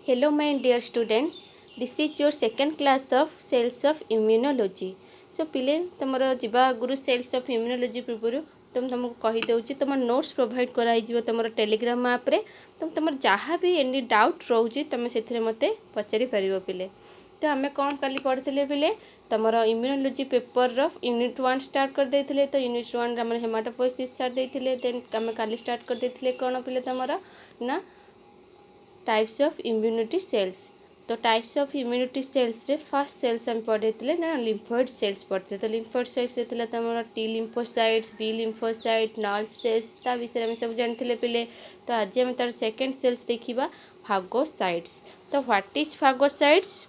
Hello my dear students, this is your second class of cells of immunology. So पिले तुमर जीवा आगुरु cells of immunology पूर्व तुमको कही दउची तुम नोट्स प्रोवाइड कराई जीव तुम टेलीग्राम ऐप रे तुम जहाँ भी एनी डाउट रोची तुम से मते पचारि परिबो पिले. तो आमे कौन काली पढ़ते पिले तुमर इम्यूनोलॉजी पेपर रो यूनिट 1 स्टार्ट कर देथिले. तो यूनिट 1 रे हेमाटोपोइसिस स्टार्ट देथिले. देन आमे काली स्टार्ट कर देथिले कोन पिले तुमर ना टाइप्स ऑफ इम्यूनिटी सेल्स. तो टाइप्स ऑफ इम्यूनिटी सेल्स रे फर्स्ट सेल्स हम पढ़े ना लिम्फोइड सेल्स पढ़ते. तो लिम्फोइड सेल्स रे तुम टी लिम्फोसाइट्स बी लिम्फोसाइट नल सेल्स ता विषय में सब जानते पिले. तो आज आम तार सेकेंड सेल्स देखा फागोसाइट्स. तो what is phagocytes?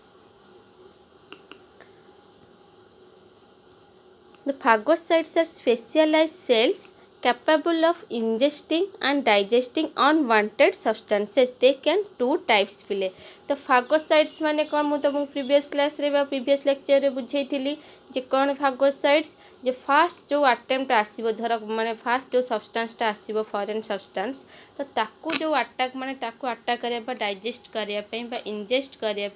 The phagocytes are specialized cells capable of ingesting and digesting unwanted substances. They can two types पिले. तो phagocytes माने कौन मु तुमको प्रीवियस क्लास रे प्रीवियस लेक्चर रे बुझाई जे कौन phagocytes जे फास्ट जो अटेम्प्ट आसीबो धर माने फास्ट जो सब्सटेंस टा आसीबो फॉरेन सब्सटेंस तो ताकू जो अटैक माने ताकू अटैक करिया डाइजेस्ट करिया बा इंजेस्ट करिया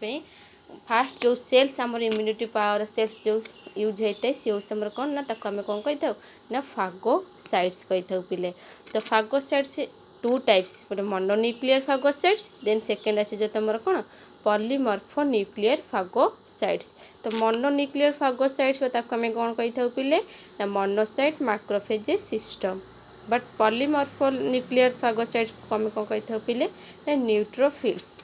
फास्ट जो सेल्स आमर इम्यूनिटी पावर सेल्स जो यूज होता है सी तुम कौन ना आम कौन कही था ना फागोसाइट्स कही था पिले. तो फागोसाइट्स टू टाइप्स गोटे मोनोन्यूक्लियर फागोसाइट्स देन सेकेंड आसे जो तुम कौन पॉलीमॉर्फोन्यूक्लियर फागोसाइट्स. तो मोनोन्यूक्लियर फागोसाइट्स आम कौन कही था पिले ना monocyte macrophages system. But polymorphonuclear phagocytes को आम कौन कही था पिले ना न्यूट्रोफिल्स.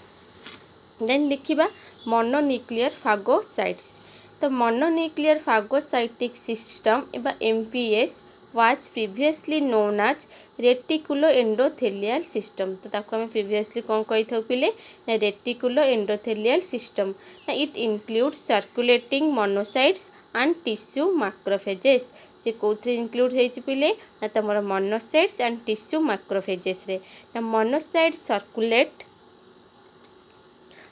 देन देखिबा मोनोन्यूक्लियर फागोसाइट्स. तो मोनोन्यूक्लियर फागोसाइटिक सिस्टम एबा MPS was previously known as reticuloendothelial system. तो ताको हम प्रीवियसली कौन कही था पिले ना रेटिकुलो एंडोथेलियल सिस्टम. ना it includes circulating monocytes and tissue macrophages. से कौन इंक्लूड होइछि पिले ना तमरो मोनोसाइट्स एंड टिश्यू मैक्रोफेजेस रे. ना monocytes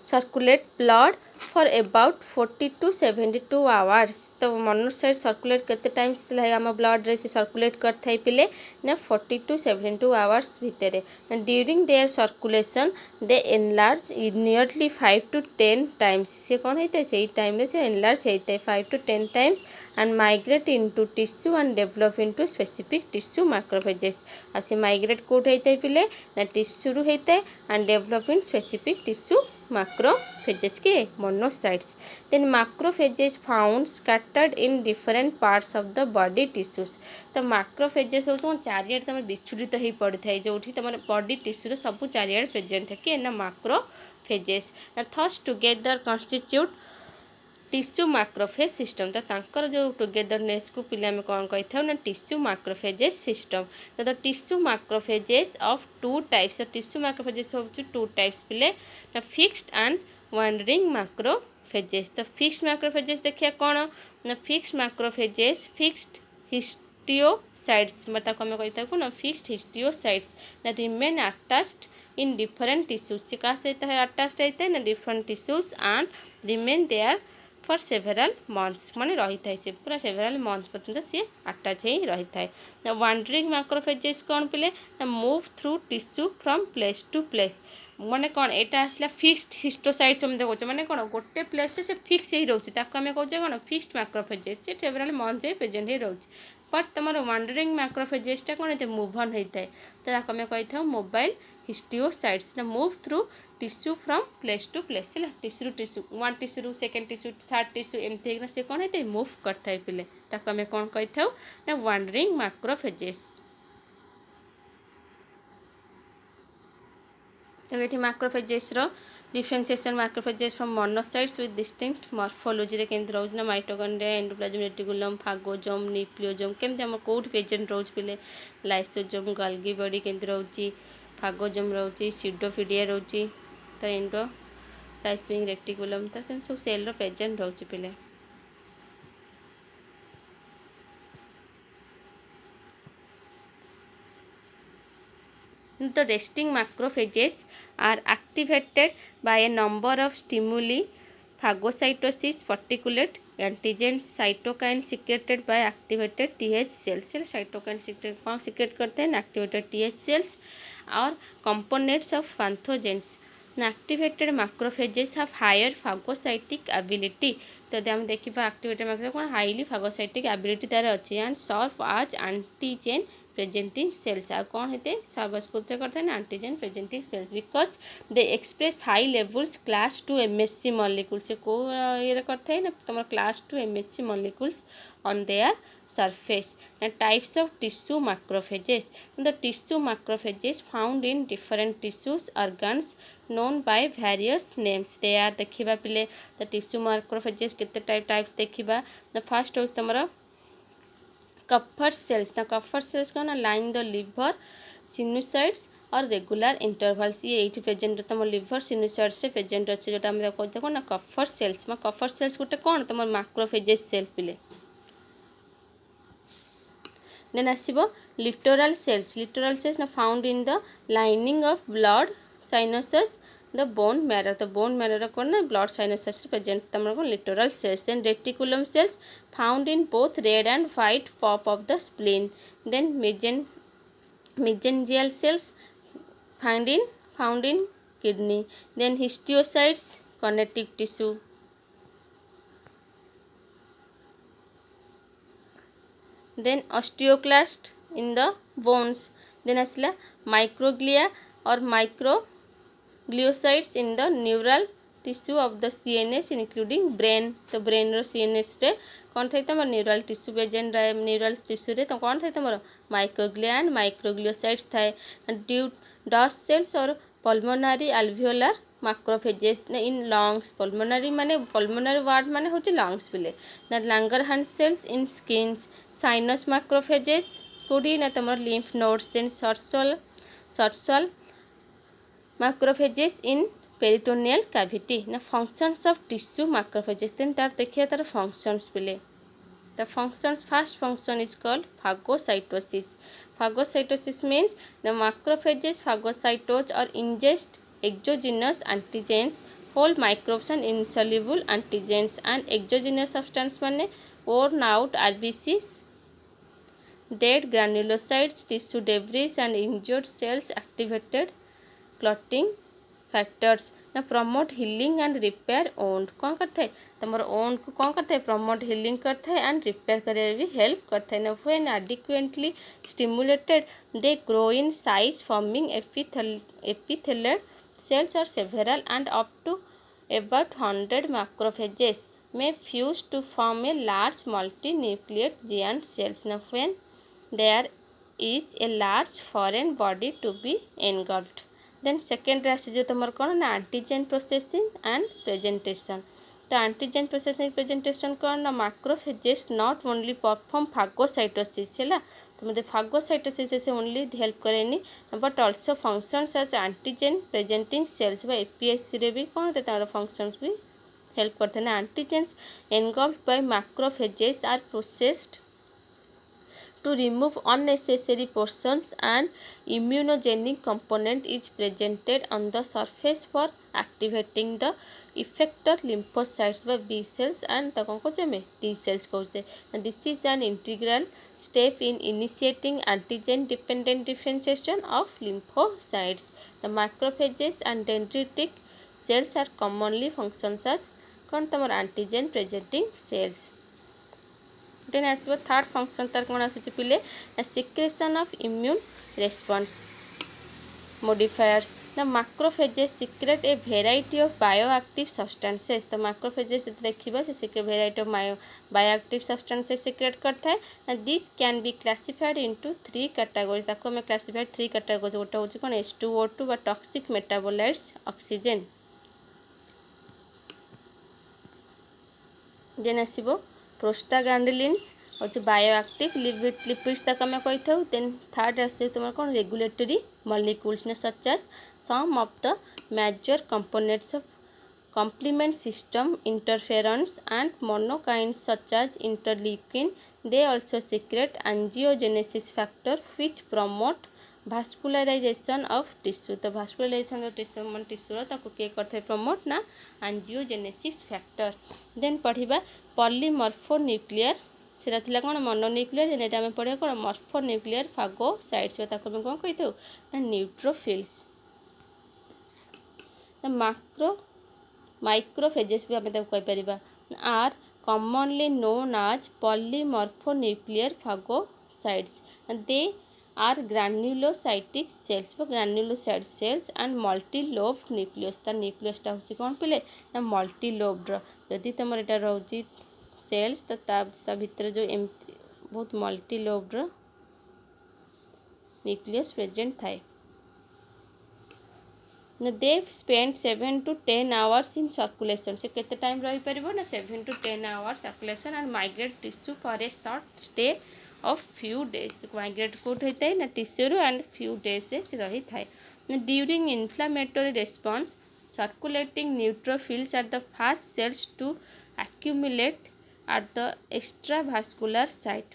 circulate blood for about 40 to 72 hours. तो मोनोसाइट सर्कुलेट करते टाइम्स आम ब्लड रे से सर्कुलेट करते पिले ना 40 to 72 hours भितर. During their circulation they enlarge nearly 5 to 10 times. से कौन होता है से टाइम से एनलार्ज होता है 5 to 10 times and migrate into tissue and develop into specific tissue macrophages. आ से माइग्रेट कोड होता है पिले ना टिश्यू रु होता है and develop in specific tissue macrophages के monocytes. Then macrophages found scattered in different parts of the body tissues. तो macrophages हो तुम चारियाड तुम विच्छुड़ित हो पड़ी था जो तुम बॉडी टिश्यू सब चारियाड प्रेजेंट थे कि ना macrophages. Thus together constitute tissue macrophage system. तो तांकर जो टुगेदरनेस को पिले में कौन कही था ना टिश्यू मैक्रोफेजेस सिस्टम. तो tissue macrophages of two types. Tissue macrophages हो टू टाइप्स पिले ना फिक्स्ड एंड वांडरिंग मैक्रोफेजेस. तो फिक्स्ड मैक्रोफेजेस देखिए कौन ना फिक्स्ड मैक्रोफेजेस फिक्स्ड हिस्टियोसाइट्स मतलब आम कही था ना फिक्स्ड हिस्टियोसाइट्स ना remain attached in different tissues. से क्या सहित अटैच्ड होता है ना different tissues and remain there for several months माने रही था से पूरा सेवेरल मंथ पर्यंत सी अटैच हो रही था. वांडरिंग मैक्रोफेजेस कौन पिले ना move through tissue from place to place. माने कौन एटा आसला फिक्स्ड हिस्टोसाइट्स हम देखो माने कौन गोटे प्लेस से फिक्स ही रोचे ताको आम कहूँ कौन फिक्स्ड मैक्रोफेजेस से सेवेरल मंथ प्रेजेंट ही रोचे. बट तुम वांडरिंग मैक्रोफेजेसटा कौन होता है मूव ऑन होता है. तो आम कही था मोबाइल हिस्टियोसाइट्स ना move through tissue from place to place है tissue tissue one tissue second tissue third tissue एमती से कौन होता है मूव करता है पिले ताको आम कौन कही था ना वांडरिंग मैक्रोफेजेस. तो ये macrophages differentiation macrophages from monocytes with distinct morphology रे केमती रोज ना माइटोकॉन्ड्रिया एंडोप्लाज्म रेटिकुलम फागोजोम न्यूक्लियोजोम केमती हम कोड प्रेजेंट रोज पिले लाइसोजोम गल्गी बॉडी केमती रोची फागोजोम रोची सीडोफिडिया रोची तो एंडोप्लाज्मिक रेटिकुलम तो केमती सब सेल प्रेजेंट रोची पिले. The resting macrophages are activated by a number of stimuli. Phagocytosis, particulate antigens, cytokines secreted by activated TH cells. cytokine secrete करते हैं activated TH cells और components of pathogens ना activated macrophages have higher phagocytic ability. तो यदि हम देखा activated macro कौन highly phagocytic ability तार अच्छी एंड सर्व आज एंटीजेन प्रेजेंटिंग सेल्स आ कौन होते सर्वस्कृत करते हैं antigen presenting sales because they express high levels class 2 MSc molecules से को ये करते हैं ना तुम class 2 MSc molecules on their surface and types of tissue macrophages. The tissue macrophages found in different tissues organs known by various names. They are देखिबा पिले the tissue macrophages कितने types देखिबा the first हो तमरा Kupffer cells ना Kupffer cells कौन ना line the liver sinusoids और regular intervals ये एटी प्रेजेंट तुम लिवर सिनुसॉइड्स से प्रेजेंट अच्छे जोटा आम कहते कौन ना कफर सेल्स मैं कफर सेल्स गोटे कौन तुम मैक्रोफेजेस सेल पिले देन आसब लिटोराल सेल्स ना found in the lining of blood sinuses the bone marrow तो बोन मैरो कौन ना ब्लड साइनसस प्रेजेंट तुम कौन littoral cells then reticulum cells found in both red and white पॉप of the spleen then mesangial cells found in kidney then histiocytes connective tissue then osteoclast in the bones then asla microglia or microgliocytes in the neural tissue of the CNS including brain तो brain रो CNS रे कौन थे तुम neural tissue बेजेन neural tissue रे तो कौन थे तुम माइक्रोग्लिया एंड माइक्रोग्लियोसाइट्स थाए ड्यू डस्ट सेल्स और पल्मोनारी alveolar macrophages in lungs pulmonary माने pulmonary word माने होची lungs पिले the Langerhans cells in skins sinus macrophages कोडी ना तुम lymph nodes then short macrophages in peritoneal cavity ना functions of tissue macrophages then तार देखिए तार functions पिले the functions first function is called phagocytosis. Phagocytosis means the macrophages phagocytose or ingest exogenous antigens whole microbes and insoluble antigens and exogenous substance माने worn out RBCs dead granulocytes tissue debris and injured cells activated clotting factors ना promote healing and repair ओंड कौन करते हैं तुम ओंड को कौन करते हैं प्रमोट हीलिंग करते हैं एंड रिपेयर करे भी हेल्प करते हैं ना when adequately stimulated they grow in size forming epithelial cells or several and up to about 100 macrophages may fuse to form a large multinucleate giant cells. Now when there is a large foreign body to be engulfed. Then second राशि जो तुम कौन ना antigen processing and presentation तो antigen processing presentation कौन ना macrophages not only perform phagocytosis है तो मतलब फागोसाइटोसिस से ओनली हेल्प करेनि but also functions as antigen presenting cells APSC रे भी कौन तार फंक्शंस भी हेल्प करते हैं antigens engulfed by macrophages are processed to remove unnecessary portions and immunogenic component is presented on the surface for activating the effector lymphocytes by B cells and the T cells and this is an integral step in initiating antigen dependent differentiation of lymphocytes. The macrophages and dendritic cells are commonly functions as antigen presenting cells. Then as well third function तार कौन आसुची पिले secretion of immune response modifiers ना macrophages secrete a variety of bioactive substances तो macrophages देखिबा से secrete variety of bioactive substances secrete करता है and this can be classified into three categories ताको मैं classified three categories गोटा होची कोन H2O2 बा toxic metabolites oxygen then आसीबो प्रोस्टाग्लैंडिन्स और बायोएक्टिव लिपिड्स तक आम कही था देन थर्ड आसे तुम कौन रेगुलेटरी मॉलिक्यूल्स ने such as some of the major components of complement system interferons and monokines such as interleukin. They also secrete angiogenesis factor which promote vascularization of tissue. तो vascularization of tissue ताको के करथे promote ना angiogenesis factor. Then पढ़िबा polymorphonuclear सेटा थिला कोन mononuclear जेनेटा में पढ़े कोन मॉर्फोन्यूक्लियर phagocytes ताको में कोन कहिथौ ना न्यूट्रोफिल्स माइक्रोफेजेस भी आम कहीपर are commonly known as polymorphonuclear phagocytes. They are granulocytic cells cells and multi-lobed nucleus. तार nucleus टा होची कौन पिले ना multi-lobed जदि तुम एटा रोची cells तो ता भितर जो एमती बहुत multi-lobed nucleus present थाए. They spend 7 to 10 hours in circulation. से केते टाइम रही परिबो ना 7 to 10 hours circulation and migrate tissue for a short stay of few days. Migrate कोट होता है ना tissue row and few days से रही थाए. During inflammatory response, circulating neutrophils are the first cells to accumulate at the extravascular site.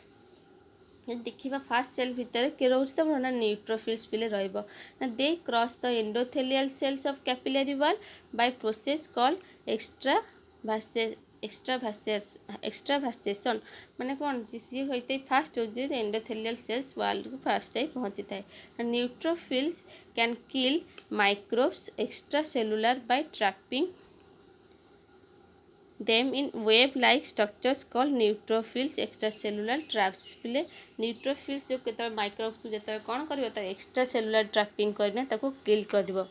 देखा first cell भितर किए रोचे तुम ना न्यूट्रोफिल्स पिले ना they cross the endothelial cells of capillary wall by process called extravasation माने कौन सी होते फास्ट हो एंडोथेलियल सेल्स वॉल को फास्ट ही पहुँची थाए. Neutrophils can kill microbes extracellular by trapping them in wave-like structures called neutrophils extracellular traps. पिले neutrophils जो केतरा microbes जो जेतरा कौन करिवो ता extracellular trapping करने ताको kill करदिबो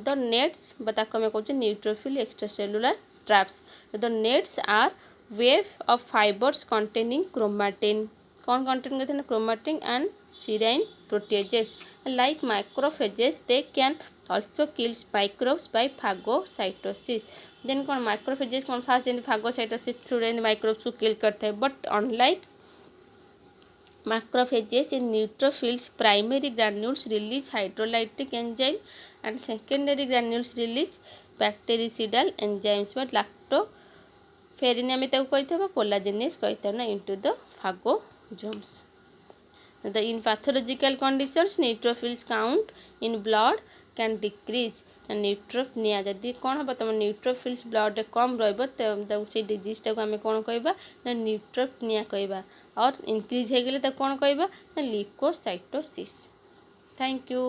the nets बता को मैं कहूँ neutrophil extracellular traps. The nets are wave of fibers containing chromatin. कौन contain करते हैं chromatin and serine proteases. Like macrophages, they can also kill microbes by phagocytosis. Then कौन macrophages कौन fast जैसे phagocytosis through microbes को kill करते हैं. But unlike macrophages, in neutrophils, primary granules release hydrolytic enzyme and secondary granules release bactericidal enzymes. But lactoferrin आम कही collagenase कही into the phagosomes. In pathological conditions, neutrophils count in blood can decrease and neutropenia. जदि कौन हम तुम neutrophils blood कम रही से disease टाक आम कौन कहवा ना न्यूट्रोपनिया कहवा और इंक्रीज हो गले कौन कहवा ना ल्यूकोसाइटोसिस. Thank you.